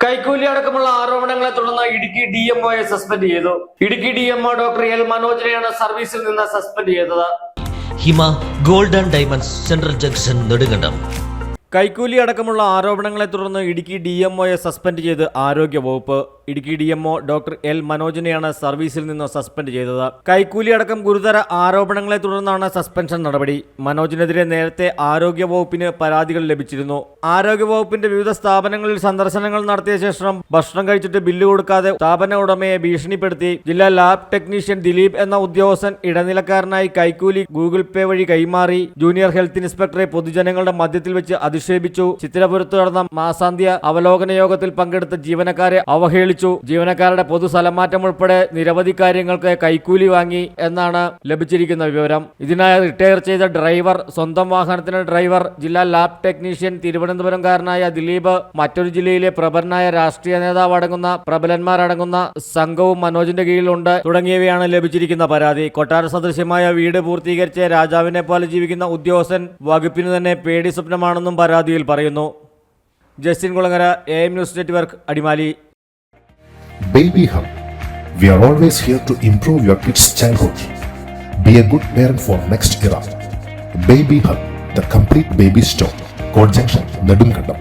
കൈക്കൂലി അടക്കമുള്ള ആരോപണങ്ങളെ തുടർന്ന് ഇടുക്കി DMOയെ സസ്പെൻഡ് ചെയ്തു. ഇടുക്കി DMO ഡോക്ടർ L മനോജിനെയാണ് സർവീസിൽ നിന്ന് സസ്പെൻഡ് ചെയ്തത്. Hima gold and diamonds central junction Nedumkandam. കൈക്കൂലി അടക്കമുള്ള ആരോപണങ്ങളെ തുടർന്ന് ഇടുക്കി DMOയെ സസ്പെൻഡ് ചെയ്ത് ആരോഗ്യ വകുപ്പ്. ഇടുക്കി DMO ഡോക്ടർ L മനോജിനെയാണ് സർവീസിൽ നിന്ന് സസ്പെൻഡ് ചെയ്തത്. കൈക്കൂലി അടക്കം ഗുരുതര ആരോപണങ്ങളെ തുടർന്നാണ് സസ്പെൻഷൻ നടപടി. മനോജിനെതിരെ നേരത്തെ ആരോഗ്യ വകുപ്പിന് പരാതികൾ ലഭിച്ചിരുന്നു. ആരോഗ്യ വകുപ്പിന്റെ വിവിധ സ്ഥാപനങ്ങളിൽ സന്ദർശനങ്ങൾ നടത്തിയ ശേഷം ഭക്ഷണം കഴിച്ചിട്ട് ബില്ല് കൊടുക്കാതെ സ്ഥാപന ഉടമയെ ഭീഷണിപ്പെടുത്തി. ജില്ലാ ലാബ് ടെക്നീഷ്യൻ ദിലീപ് എന്ന ഉദ്യോഗസ്ഥൻ ഇടനിലക്കാരനായി കൈക്കൂലി ഗൂഗിൾ പേ വഴി കൈമാറി. ജൂനിയർ ഹെൽത്ത് ഇൻസ്പെക്ടറെ പൊതുജനങ്ങളുടെ മധ്യത്തിൽ വെച്ച് അധിക്ഷേപിച്ചു. ചിത്തിരപുരത്ത് നടന്ന മാസാന്ത്യ അവലോകന യോഗത്തിൽ പങ്കെടുത്ത ജീവനക്കാരെ അവഹേളിച്ചു. ജീവനക്കാരുടെ പൊതു സ്ഥലമാറ്റം ഉൾപ്പെടെ നിരവധി കാര്യങ്ങൾക്ക് കൈക്കൂലി വാങ്ങി എന്നാണ് ലഭിച്ചിരിക്കുന്ന വിവരം. ഇതിനായി റിട്ടയർ ചെയ്ത ഡ്രൈവർ, സ്വന്തം വാഹനത്തിന് ഡ്രൈവർ, ജില്ലാ ലാബ് ടെക്നീഷ്യൻ, തിരുവനന്തപുരംകാരനായ ദിലീപ്, മറ്റൊരു ജില്ലയിലെ പ്രബലനായ രാഷ്ട്രീയ നേതാവ് അടങ്ങുന്ന പ്രബലന്മാരടങ്ങുന്ന സംഘവും മനോജിന്റെ കീഴിലുണ്ട് തുടങ്ങിയവയാണ് ലഭിച്ചിരിക്കുന്ന പരാതി. കൊട്ടാര സദൃശ്യമായ വീട് പൂർത്തീകരിച്ച് രാജാവിനെ പോലെ ജീവിക്കുന്ന ഉദ്യോഗസ്ഥൻ വകുപ്പിന് തന്നെ പേടി സ്വപ്നമാണെന്നും പരാതിയിൽ പറയുന്നു. Justin Kulangara, AM news network, Adimali. Baby Hub. We are always here to improve your kids' childhood. Be a good parent for next era. Baby Hub, the complete baby store. Court Junction, Nedumkandam.